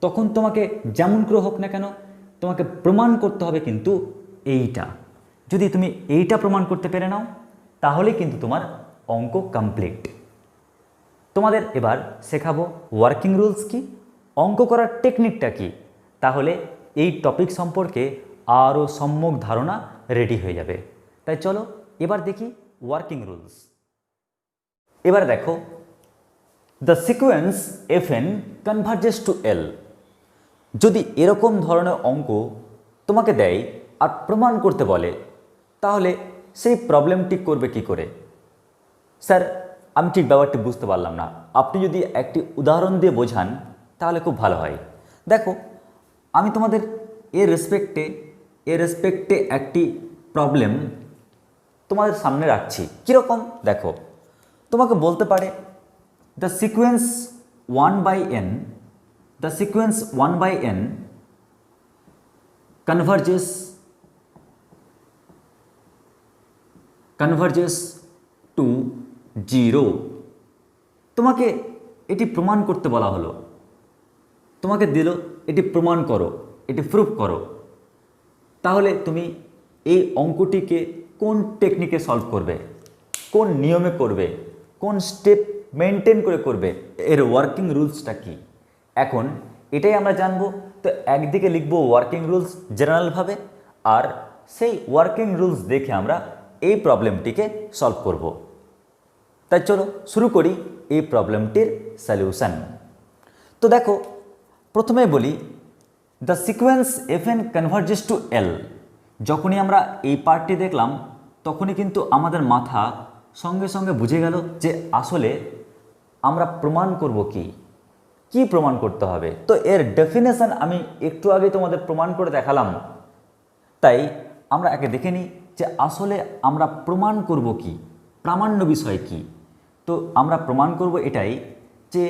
A: তখন তোমাকে যেমন করে হোক না কেন তোমাকে প্রমাণ করতে হবে কিন্তু এইটা। যদি তুমি এইটা প্রমাণ করতে পেরে নাও তাহলে কিন্তু তোমার অঙ্ক কমপ্লিট। তোমাদের এবার শেখাবো ওয়ার্কিং রুলস কি, অঙ্ক করার টেকনিকটা কি, তাহলে এই টপিক সম্পর্কে আরও সম্যক ধারণা রেডি হয়ে যাবে। তাই চলো এবার দেখি ওয়ার্কিং রুলস। এবার দেখো, the sequence f n converges to l. যদি এরকম ধরনের অঙ্ক তোমাকে দেয় আর প্রমাণ করতে বলে, তাহলে সেই প্রবলেমটি করবে কি করে? স্যার, আমি ঠিক ব্যাপারটি বুঝতে পারলাম না, আপনি যদি একটি উদাহরণ দিয়ে বোঝান তাহলে খুব ভালো হয়। দেখো, আমি তোমাদের এর রেসপেক্টে একটি প্রবলেম তোমাদের সামনে রাখছি। কীরকম দেখো, তোমাকে বলতে পারে the sequence 1/n converges to 0। তোমাকে এটি প্রমাণ করতে বলা হলো, তোমাকে দিল এটি প্রমাণ করো, এটি প্রুফ করো। তাহলে তুমি এই অঙ্কটিকে কোন টেকনিকে সলভ করবে, কোন নিয়মে করবে, কোন স্টেপ মেনটেন করে করবে, এর ওয়ার্কিং রুলসটা কি, এখন এটাই আমরা জানবো। তো একদিকে লিখব ওয়ার্কিং রুলস জেনারেলভাবে, আর সেই ওয়ার্কিং রুলস দেখে আমরা এই প্রবলেমটিকে সলভ করব। তাই চলো শুরু করি এই প্রবলেমটির সলিউশন। তো দেখো, প্রথমে বলি the sequence f n converges to l. যখনই আমরা এই পার্টটি দেখলাম তখনই কিন্তু আমাদের মাথা সঙ্গে সঙ্গে বুঝে গেল যে আসলে আমরা প্রমাণ করব কি প্রমাণ করতে হবে। তো এর ডেফিনেশন আমি একটু আগে তোমাদের প্রমাণ করে দেখালাম, তাই আমরা একে দেখে নিই যে আসলে আমরা প্রমাণ করব কি, প্রামাণ্য বিষয় কি। তো আমরা প্রমাণ করব এটাই যে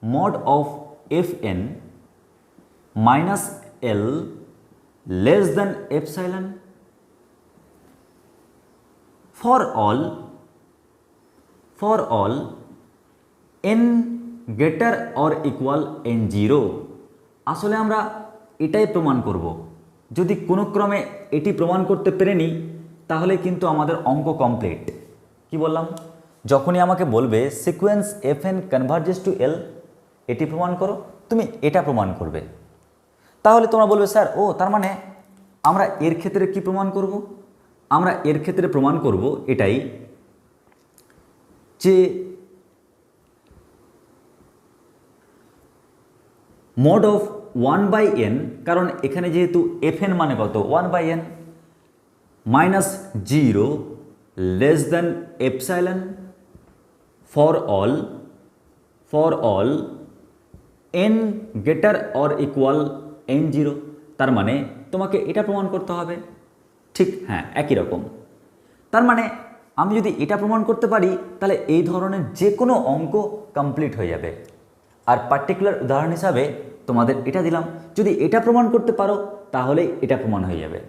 A: mod of fn minus l less than epsilon for all n greater or equal n0। আসলে আমরা এটাই প্রমাণ করব। যদি কোনো ক্রমে এটি প্রমাণ করতে পেরে নিই তাহলে কিন্তু আমাদের অঙ্ক কমপ্লিট। কি বললাম, যখনই আমাকে বলবে sequence f n converges to l, এটি প্রমাণ করো, তুমি এটা প্রমাণ করবে। তাহলে তোমরা বলবে স্যার, ও তার মানে আমরা এর ক্ষেত্রে কি প্রমাণ করব? আমরা এর ক্ষেত্রে প্রমাণ করব এটাই যে mod of 1/n, কারণ এখানে যেহেতু fn মানে কত 1/n, minus 0 less than epsilon for all n greater or equal n0। তার মানে তোমাকে এটা প্রমাণ করতে হবে। ঠিক, হ্যাঁ, একই রকম। তার মানে আমি যদি এটা প্রমাণ করতে পারি তাহলে এই ধরনের যে কোনো অঙ্ক কমপ্লিট হয়ে যাবে। আর পার্টিকুলার উদাহরণ হিসাবে তোমাদের এটা দিলাম, যদি এটা প্রমাণ করতে পারো তাহলে এটা প্রমাণ হয়ে যাবে।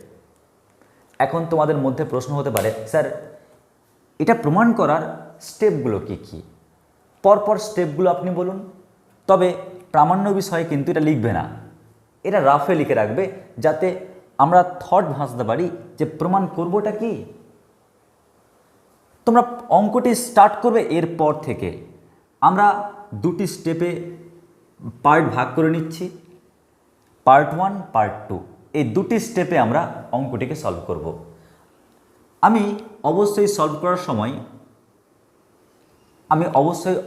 A: এখন তোমাদের মধ্যে প্রশ্ন হতে পারে, স্যার এটা প্রমাণ করার স্টেপগুলো কি কি? পরপর স্টেপগুলো আপনি বলুন, তবে প্রামাণ্য বিষয়ে কিন্তু এটা লিখবে না, এটা রাফে লিখে রাখবে যাতে আমরা থট ভাসতে পারি যে প্রমাণ করবোটা কি। তোমরা অঙ্কটি স্টার্ট করবে এরপর থেকে। আমরা দুটি স্টেপে পার্ট ভাগ করে নিচ্ছি, পার্ট 1 পার্ট 2, এই দুটি স্টেপে আমরা অঙ্কটিকে সলভ করব। আমি অবশ্যই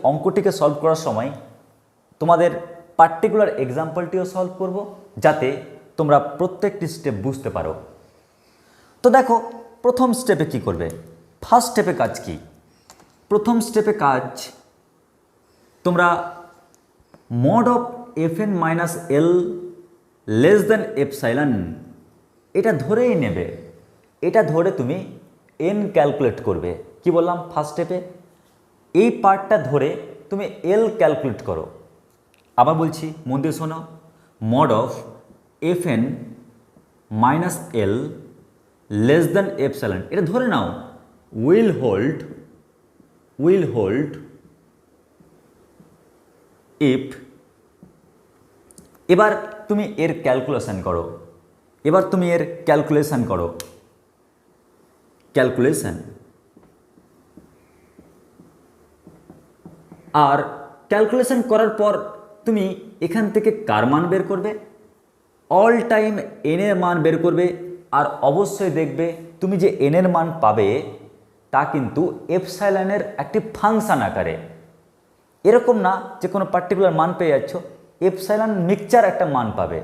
A: অঙ্কটিকে সলভ করার সময় তোমাদের পার্টিকুলার এক্সাম্পলটিও সলভ করব যাতে তোমরা প্রত্যেকটি স্টেপ বুঝতে পারো। তো দেখো প্রথম স্টেপে কি করবে, ফার্স্ট স্টেপে কাজ কি? প্রথম স্টেপে কাজ তোমরা mod of fn minus L less than epsilon এটা ধরেই নেবে, এটা ধরে তুমি এন ক্যালকুলেট করবে। কি বললাম ফার্স্ট স্টেপে? এই পার্টটা ধরে তুমি এল ক্যালকুলেট করো। আবার বলছি, মন দিয়ে শোনো, mod of fn minus L less than epsilon এটা ধরে নাও will hold if। এবার তুমি এর ক্যালকুলেশন করো, ক্যালকুলেশন আর ক্যালকুলেশন করার পর তুমি এখান থেকে কার মান বের করবে? অল টাইম এন এর মান বের করবে। আর অবশ্যই দেখবে তুমি যে এন এর মান পাবে তা কিন্তু এপসাইলনের একটি ফাংশন আকারে। এরকম না যে কোনো পার্টিকুলার মান পেয়ে যাচ্ছ, এপসাইলন মিক্সচার একটা মান পাবে,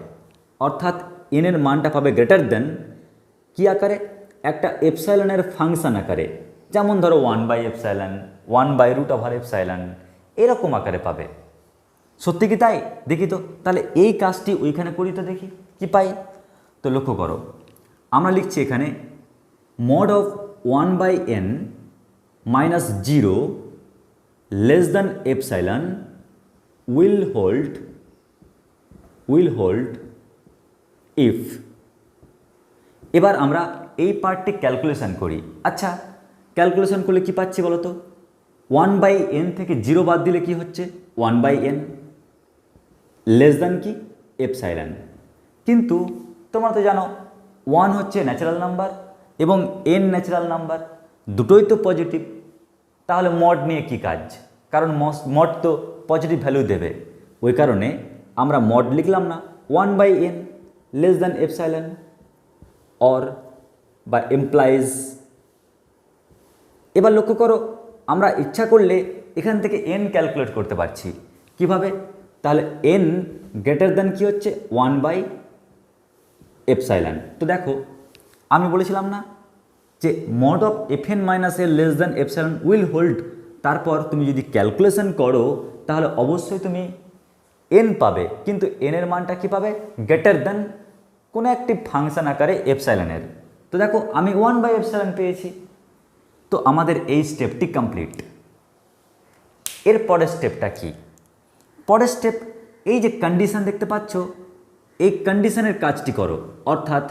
A: অর্থাৎ এন এর মানটা পাবে গ্রেটার দেন কি আকারে? একটা এপসাইলনের ফাংশন আকারে। যেমন ধরো 1/ε, 1/√ε, এরকম আকারে পাবে। সত্যি কি তাই? দেখি তো, তাহলে এই কাজটি ওইখানে করি তো দেখি কি পাই। তো লক্ষ্য করো, আমরা লিখছি এখানে mod of 1/n minus 0 less than epsilon will hold if। এবার আমরা এই পার্টটি ক্যালকুলেশন করি। আচ্ছা, ক্যালকুলেশন করলে কি পাচ্ছি বলো তো? 1/n থেকে 0 বাদ দিলে কি হচ্ছে? 1/n লেস দ্যান কি? এপসাইলন। কিন্তু তোমরা তো জানো 1 হচ্ছে ন্যাচারাল নাম্বার এবং n ন্যাচারাল নাম্বার, দুটোই তো পজিটিভ। তাহলে মড নিয়ে কি কাজ? কারণ মড তো পজিটিভ ভ্যালু দেবে, ওই কারণে আমরা মড লিখলাম না, 1/n less than epsilon or বা এমপ্লাইজ। এবার লক্ষ্য করো, আমরা ইচ্ছা করলে এখান থেকে n ক্যালকুলেট করতে পারছি। কিভাবে? তাহলে n গ্রেটার দ্যান কি হচ্ছে? 1/ε। তো দেখো আমি বলেছিলাম না যে mod of fn minus L less than epsilon will hold, তারপর তুমি যদি ক্যালকুলেশন করো তাহলে অবশ্যই তুমি n পাবে, কিন্তু n এর মানটা কি পাবে? গ্রেটার দ্যান কোনো একটি ফাংশন আকারে এপসাইলনের। তো দেখো আমি 1/ε পেয়েছি। তো আমাদের এই স্টেপটি কমপ্লিট। এর পরের স্টেপটা কি? পরের স্টেপ, এই যে কন্ডিশন দেখতে পাচ্ছ, এই কন্ডিশনের কাজটি করো। অর্থাৎ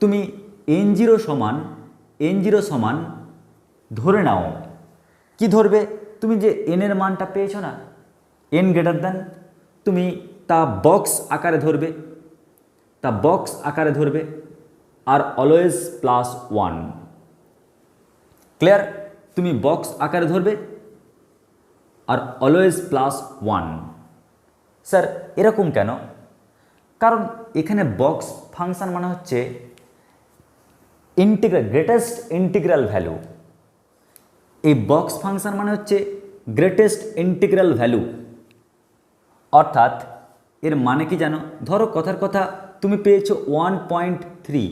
A: তুমি n0 সমান ধরে নাও। কি ধরবে? তুমি যে n এর মানটা পেয়েছো না, n গ্রেটার দ্যান, তুমি তা বক্স আকারে ধরবে, আর অলওয়েজ +1। ক্লিয়ার? তুমি বক্স আকারে ধরবে আর অলওয়েজ +1। স্যার এরকম কেন? কারণ এখানে বক্স ফাংশন মানে হচ্ছে গ্রেটেস্ট ইন্টিগ্রাল ভ্যালু। এই বক্স ফাংশন মানে হচ্ছে গ্রেটেস্ট ইন্টিগ্রাল ভ্যালু। অর্থাৎ এর মানে কি জানো? ধরো কথার কথা তুমি পেয়েছো 1.3,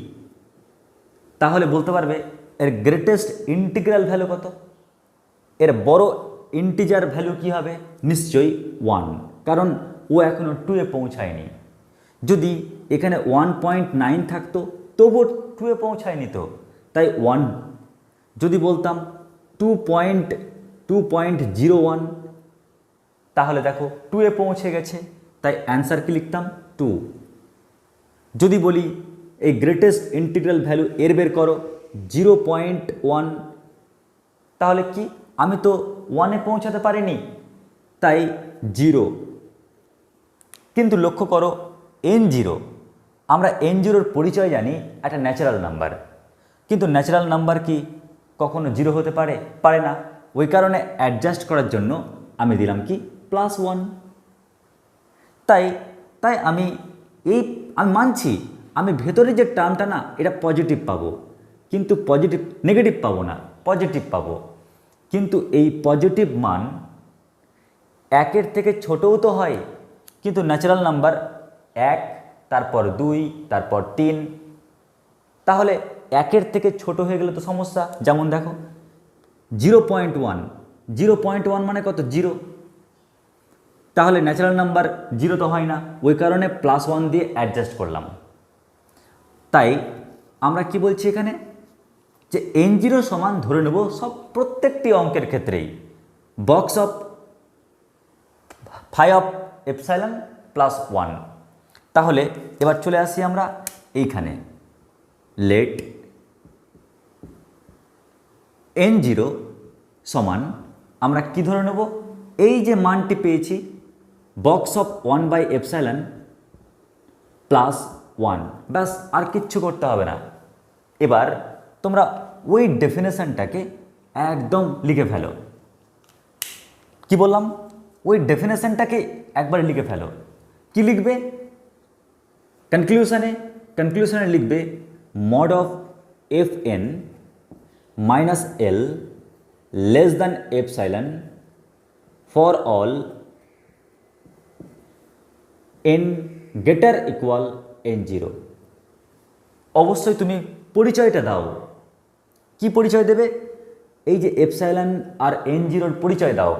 A: তাহলে বলতে পারবে এর গ্রেটেস্ট ইন্টিগ্রাল ভ্যালু কত? এর বড় ইন্টিজার ভ্যালু কি হবে? নিশ্চয়ই 1, কারণ ও এখনো 2-এ পৌঁছায়নি। যদি এখানে 1.9 থাকতো তবুও 2-এ পৌঁছায়নি, তো তাই 1 যদি বলতাম 2.01, তাহলে দেখো 2 পৌঁছে গেছে, তাই অ্যান্সার কি লিখতাম 2। যদি বলি এই গ্রেটেস্ট ইন্টিগ্রাল ভ্যালু এর বের করো 0.1, তাহলে কি আমি তো 1 পৌঁছাতে পারিনি, তাই 0। কিন্তু লক্ষ্য করো n0, আমরা n0-র পরিচয় জানি একটা ন্যাচারাল নাম্বার, কিন্তু ন্যাচারাল নাম্বার কি কখনো 0 হতে পারে? পারে না। ওই কারণে অ্যাডজাস্ট করার জন্য আমি দিলাম কি +1। তাই আমি মানছি আমি ভেতরে যে টার্মটা না এটা পজিটিভ পাবো, কিন্তু নেগেটিভ পাবো না, পজিটিভ পাবো। কিন্তু এই পজিটিভ মান 1-এর থেকে ছোটও তো হয়, কিন্তু ন্যাচারাল নাম্বার 1, তারপর 2, তারপর 3, তাহলে 1-এর থেকে ছোট হয়ে গেলে তো সমস্যা। যেমন দেখো 0.1 মানে কত? 0। তাহলে ন্যাচারাল নাম্বার 0 তো হয় না, ওই কারণে +1 দিয়ে অ্যাডজাস্ট করলাম। তাই আমরা কি বলছি এখানে যে n0 সমান ধরে নেব প্রত্যেকটি অঙ্কের ক্ষেত্রেই box of phi of epsilon +1। তাহলে এবার চলে আসি আমরা এইখানে, লেট n0 সমান আমরা কি ধরে নেব, এই যে মানটি পেয়েছি বক্স অফ 1/ε +1, ব্যাস আর কিচ্ছু করতে হবে না। এবার তোমরা ওই ডেফিনেশনটাকে একদম লিখে ফেলো। কি বললাম? ওই ডেফিনেশনটাকে একবার লিখে ফেলো। কি লিখবে? কনক্লুশনে লিখবে mod of fn minus l less than epsilon for all n greater equal n0। অবশ্যই তুমি পরিচয়টা দাও। কি পরিচয় দেবে? এই যে এপসাইলন আর n0-র পরিচয় দাও।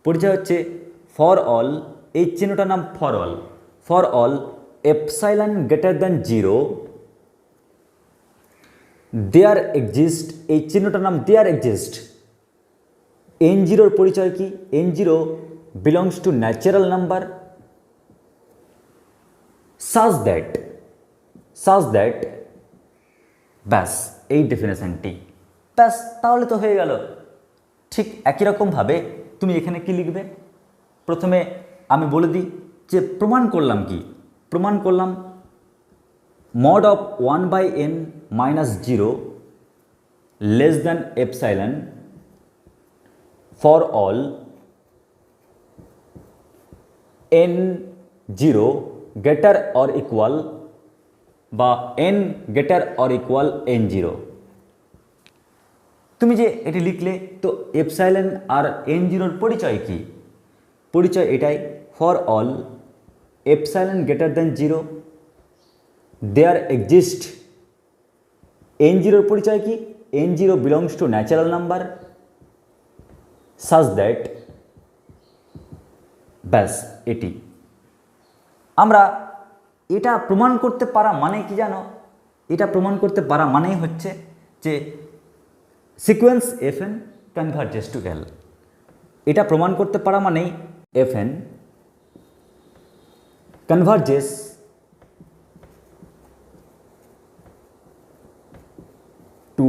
A: পরিচয় হচ্ছে ফর অল, এই চিহ্নটার নাম for all epsilon greater than 0 there exist, এই চিহ্নটার নাম there exist। n0-র পরিচয় কি? n0 belongs to natural number such that ব্যাস এই ডেফিনেশনটি, ব্যাস তাহলে তো হয়ে গেল। ঠিক একই রকমভাবে তুমি এখানে কি লিখবে? প্রথমে আমি বলে দিই যে প্রমাণ করলাম কি? প্রমাণ করলাম mod of 1/n minus 0 less than epsilon for all n0 greater or equal বা n greater or equal n0। তুমি যে এটি লিখলে, তো এপসাইলন আর n0-র পরিচয় কি? পরিচয় এটাই, for all epsilon greater than 0 there exist। n0-র পরিচয় কি? n0 belongs to natural number such that, ব্যাস এটি। আমরা এটা প্রমাণ করতে পারা মানে কি জানো? এটা প্রমাণ করতে পারা মানেই হচ্ছে যে sequence fn converges to l। এটা প্রমাণ করতে পারা মানেই fn কনভার্জেস টু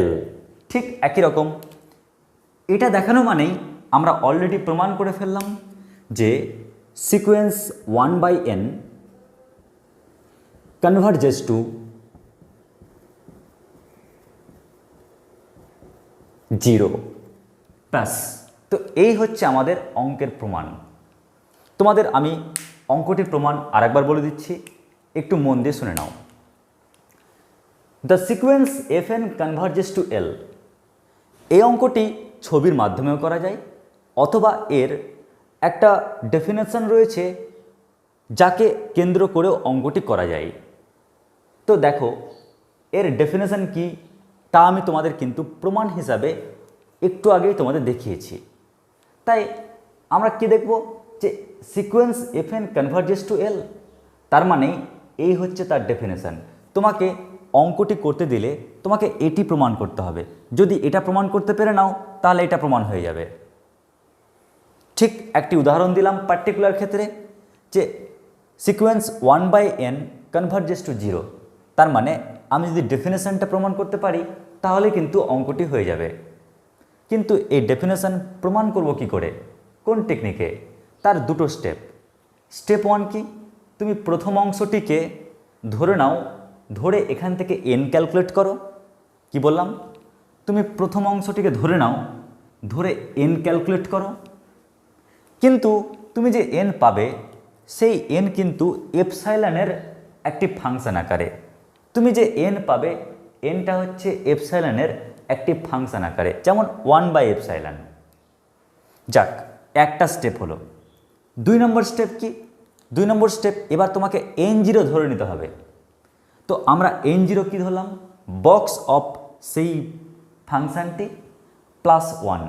A: l। ঠিক একই রকম এটা দেখানো মানেই আমরা অলরেডি প্রমাণ করে ফেললাম যে সিকোয়েন্স 1/n কনভার্জেস টু 0। ব্যাস, তো এই হচ্ছে আমাদের অঙ্কের প্রমাণ। তোমাদের আমি অঙ্কটির প্রমাণ আরেকবার বলে দিচ্ছি, একটু মন দিয়ে শুনে নাও। The sequence fn converges to l, এই অঙ্কটি ছবির মাধ্যমেও করা যায়, অথবা এর একটা ডেফিনেশন রয়েছে যাকে কেন্দ্র করেও অঙ্কটি করা যায়। তো দেখো এর ডেফিনেশন কি তা আমি তোমাদের কিন্তু প্রমাণ হিসাবে একটু আগেই তোমাদের দেখিয়েছি। তাই আমরা কি দেখব যে sequence fn converges to l, তার মানে এই হচ্ছে তার ডেফিনেশন। তোমাকে অঙ্কটি করতে দিলে তোমাকে এটি প্রমাণ করতে হবে। যদি এটা প্রমাণ করতে পেরে নাও তাহলে এটা প্রমাণ হয়ে যাবে। ঠিক একটি উদাহরণ দিলাম পার্টিকুলার ক্ষেত্রে, যে সিকোয়েন্স 1/n কনভার্জেস টু 0, তার মানে আমি যদি ডেফিনেশনটা প্রমাণ করতে পারি তাহলে কিন্তু অঙ্কটি হয়ে যাবে। কিন্তু এই ডেফিনেশন প্রমাণ করব কি করে, কোন টেকনিকে? তার দুটো স্টেপ। স্টেপ 1 কি, তুমি প্রথম অংশটিকে ধরে নাও, ধরে এখান থেকে n ক্যালকুলেট করো। কি বললাম? তুমি প্রথম অংশটিকে ধরে নাও, ধরে n ক্যালকুলেট করো। কিন্তু তুমি যে n পাবে সেই n কিন্তু এপসাইলনের একটি ফাংশন আকারে। তুমি যে n পাবে nটা হচ্ছে এপসাইলনের একটি ফাংশন আকারে, যেমন 1/ε। যাক, একটা স্টেপ হলো। 2 নম্বর স্টেপ কি? 2 নম্বর স্টেপ, এবার তোমাকে n0 ধরে নিতে হবে। তো আমরা n0 কি ধরলাম? বক্স অফ সেই ফাংশনটি +1।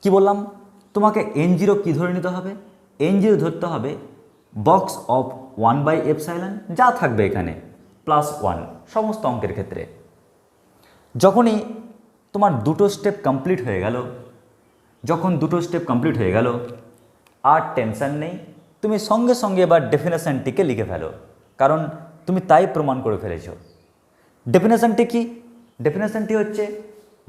A: কি বললাম? তোমাকে n0 কি ধরে নিতে হবে? n0 ধরতে হবে বক্স অফ 1/ε, যা থাকবে এখানে +1 সমস্ত অঙ্কের ক্ষেত্রে। যখনই তোমার দুটো স্টেপ কমপ্লিট হয়ে গেল, যখন দুটো স্টেপ কমপ্লিট হয়ে গেল আর টেনশন নেই, তুমি সঙ্গে সঙ্গে এবার ডেফিনেশনটিকে লিখে ফেলো, কারণ তুমি তাই প্রমাণ করে ফেলেছো। ডেফিনেশনটি কি? ডেফিনেশনটি হচ্ছে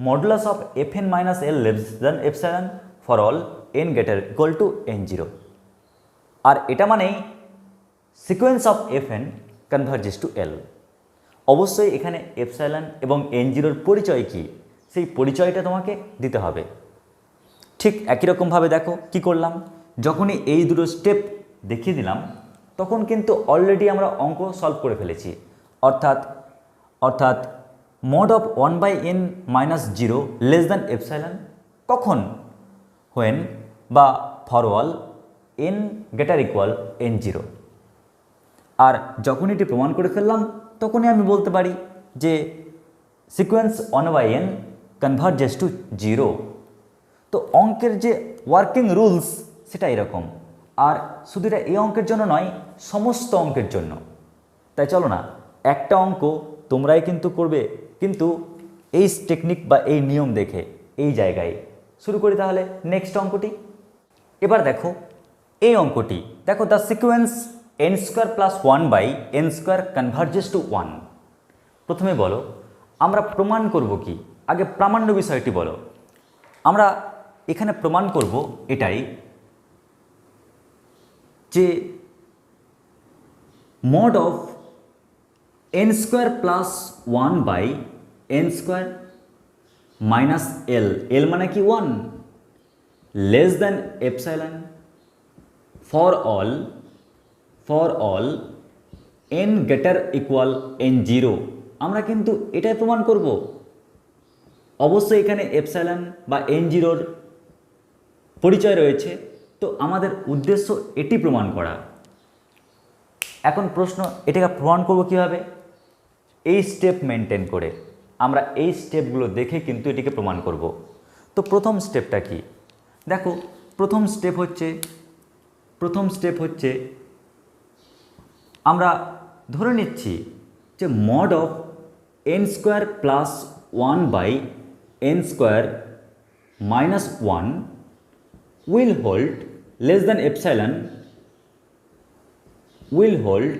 A: modulus of fn minus L less than epsilon for all n greater equal to n0। আর এটা মানেই sequence of fn converges to l। অবশ্যই এখানে এপসাইলন এবং n0-র পরিচয় কি, সেই পরিচয়টা তোমাকে দিতে হবে। ঠিক একই রকমভাবে দেখো কি করলাম, যখনই এই দুটো স্টেপ দেখিয়ে দিলাম তখন কিন্তু অলরেডি আমরা অঙ্ক সলভ করে ফেলেছি। অর্থাৎ mod of 1/n minus 0 less than epsilon কখন? when বা for all n greater equal n0। আর যখন এটি প্রমাণ করে ফেললাম তখনই আমি বলতে পারি যে সিকোয়েন্স 1/n কনভার্জেস টু 0। তো অঙ্কের যে ওয়ার্কিং রুলস সেটা এরকম। আর শুধু এটা এই অঙ্কের জন্য নয়, সমস্ত অঙ্কের জন্য। তাই চলো না, একটা অঙ্ক তোমরাই কিন্তু করবে, কিন্তু এই টেকনিক বা এই নিয়ম দেখে এই জায়গায়। শুরু করি তাহলে নেক্সট অঙ্কটি। এবার দেখো এই অঙ্কটি, দেখো the sequence n² + 1/n² কনভার্জেস two 1। প্রথমে বলো আমরা প্রমাণ করব কি, আগে প্রামাণ্য বিষয়টি বলো। আমরা এখানে প্রমাণ করব এটাই যে mod of n² + 1/n² minus l, l মানে কি 1, less than epsilon for all n greater equal n0। আমরা কিন্তু এটাই প্রমাণ করব। অবশ্যই এখানে এপসাইলন বা n0-র পরিচয় রয়েছে, তো আমাদের উদ্দেশ্য এটি প্রমাণ করা। এখন প্রশ্ন, এটাকে প্রমাণ করব কীভাবে? এই স্টেপ মেনটেন করে, আমরা এই স্টেপগুলো দেখে কিন্তু এটিকে প্রমাণ করব। তো প্রথম স্টেপটা কি দেখো, প্রথম স্টেপ হচ্ছে আমরা ধরে নিচ্ছি যে mod of n² + 1/n² minus 1 will hold less than epsilon will hold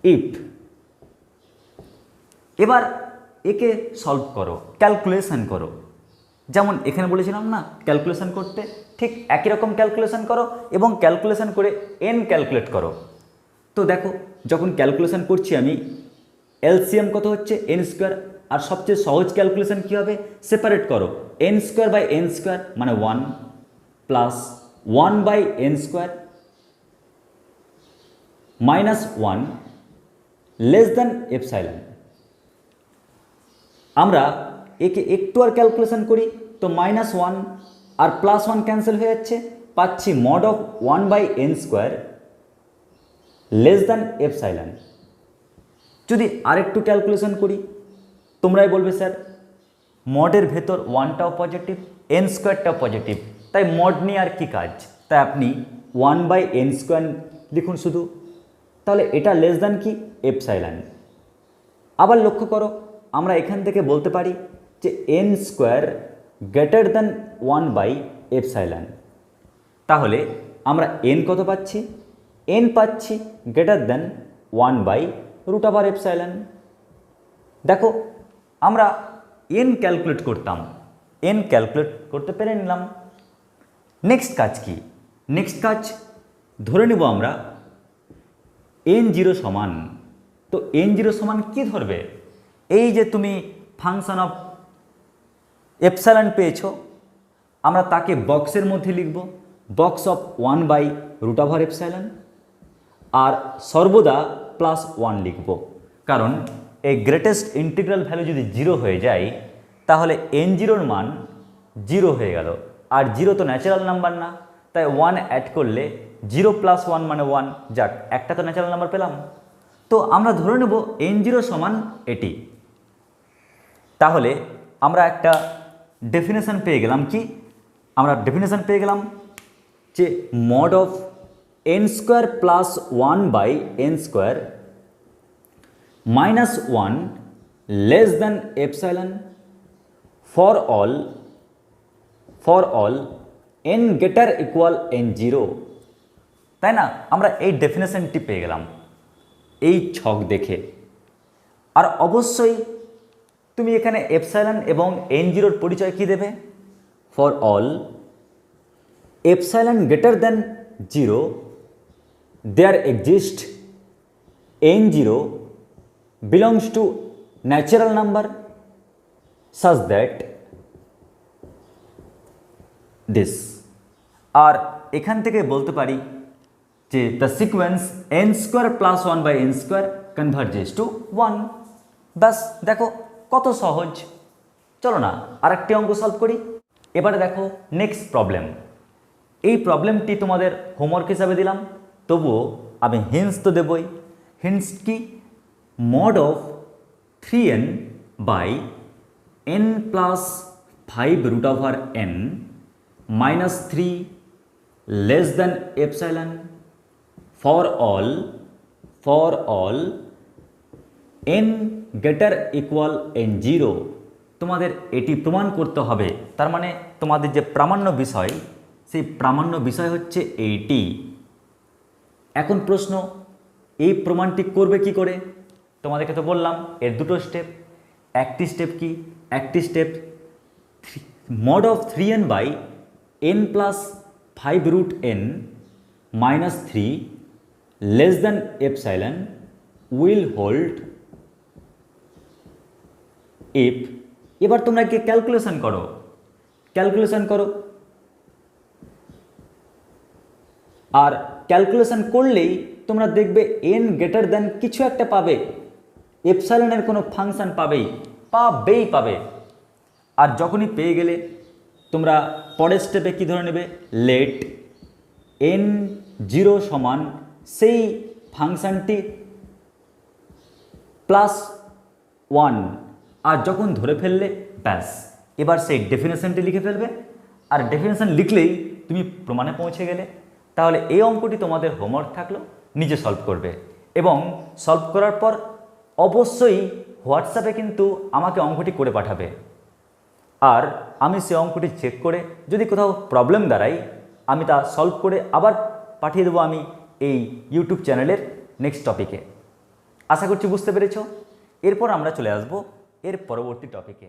A: if। এবার একে সলভ করো, ক্যালকুলেশন করো। যেমন এখানে বলেছিলাম না ক্যালকুলেশন করতে, ঠিক একই রকম ক্যালকুলেশন করো এবং ক্যালকুলেশন করে n ক্যালকুলেট করো। তো দেখো যখন ক্যালকুলেশন করছি আমি, এলসিএম কত হচ্ছে n², আর সবচেয়ে সহজ ক্যালকুলেশন কী হবে? সেপারেট করো, n² মানে 1 plus 1/n² minus 1 less than epsilon. আমরা একে একটু আর ক্যালকুলেশন করি তো -1 আর +1 ক্যান্সেল হয়ে যাচ্ছে, পাচ্ছি mod of 1/n² less than epsilon. যদি আরেকটু ক্যালকুলেশন করি, তোমরাই বলবে স্যার মডের ভেতর 1টাও পজিটিভ, n²টাও পজিটিভ, তাই মড নিয়ে আর কি কাজ? তাই আপনি 1/n² লিখুন শুধু, তাহলে এটা লেস দ্যান কি এপসাইলন। আবার লক্ষ্য করো, আমরা এখান থেকে বলতে পারি যে এন স্কোয়ার গ্রেটার দ্যান 1/এপসাইলন। তাহলে আমরা এন কত পাচ্ছি? এন পাচ্ছি গ্রেটার দ্যান 1/√এপসাইলন। দেখো, আমরা এন ক্যালকুলেট করতাম, এন ক্যালকুলেট করতে পেরে নিলাম। নেক্সট কাজ কি? নেক্সট কাজ ধরে নেব আমরা n0 সমান। তো n0 সমান কি ধরবে? এই যে তুমি ফাংশন অফ এপসাইলন পেয়েছো, আমরা তাকে বক্সের মধ্যে লিখব, বক্স অফ 1/√এপসাইলন, আর সর্বদা +1 লিখব। কারণ এই গ্রেটেস্ট ইন্টিগ্রাল ভ্যালু যদি 0 হয়ে যায় তাহলে n0-র মান 0 হয়ে গেল, আর 0 তো ন্যাচারাল নাম্বার না, তাই 1 অ্যাড করলে 0 + 1 মানে 1, যাক একটা তো ন্যাচারাল নাম্বার পেলাম। তো আমরা ধরে নেব n0 সমান এটি। তাহলে আমরা একটা ডেফিনেশন পেয়ে গেলাম কি? আমরা ডেফিনেশন পেয়ে গেলাম যে mod of n² + 1/n² -1 less than epsilon for all n greater equal n0। তাই না? আমরা এই ডেফিনেশনটি পেয়ে গেলাম এই ছক দেখে। আর অবশ্যই তুমি এখানে এপসাইলন এবং n0-র পরিচয় কি দেবে? For all epsilon greater than 0 there exist n0 belongs to natural number such that this। আর এখান থেকে বলতে পারি যে the sequence n² + 1/n² কনভার্জেস two 1। ব্যাস, দেখো কত সহজ। চলো না আরেকটি অঙ্ক সলভ করি। এবারে দেখো নেক্সট প্রবলেম। এই প্রবলেমটি তোমাদের হোমওয়ার্ক হিসাবে দিলাম, তবুও আমি হিন্টস তো দেবই। হিন্টস কি? mod of 3n by n plus 5√n minus 3 less than epsilon for all n greater equal n0। তোমাদের এটি প্রমাণ করতে হবে। তার মানে তোমাদের যে প্রামাণ্য বিষয়, সেই প্রামাণ্য বিষয় হচ্ছে এইটি। এখন প্রশ্ন, এই প্রমাণটি করবে কি করে? তোমাদেরকে তো বললাম এর দুটো স্টেপ। একটি স্টেপ কি? একটি step mod of 3n by n plus 5√n minus 3 less than epsilon will hold if। এবার তোমরা কি ক্যালকুলেশন করো, আর ক্যালকুলেশন করলেই তোমরা দেখবে n গ্রেটার দ্যান কিছু একটা পাবে, এপসাইলনের কোনো ফাংশন পাবে। আর যখনই পেয়ে গেলে তোমরা পরের স্টেপে কী ধরে নেবে? লেট n0 সমান সেই ফাংশনটি +1। আর যখন ধরে ফেললে ব্যাস, এবার সেই ডেফিনেশনটি লিখে ফেলবে। আর ডেফিনেশন লিখলেই তুমি প্রমাণে পৌঁছে গেলে। তাহলে এই অঙ্কটি তোমাদের হোমওয়ার্ক থাকলো, নিজে সলভ করবে। এবং সলভ করার পর অবশ্যই হোয়াটসঅ্যাপে কিন্তু আমাকে অঙ্কটি করে পাঠাবে। আর আমি সেই অঙ্কটি চেক করে যদি কোথাও প্রবলেম দাঁড়াই, আমি তা সলভ করে আবার পাঠিয়ে দেবো আমি এই ইউটিউব চ্যানেলের নেক্সট টপিকে। আশা করছি বুঝতে পেরেছ। এরপর আমরা চলে আসব এর পরবর্তী টপিকে।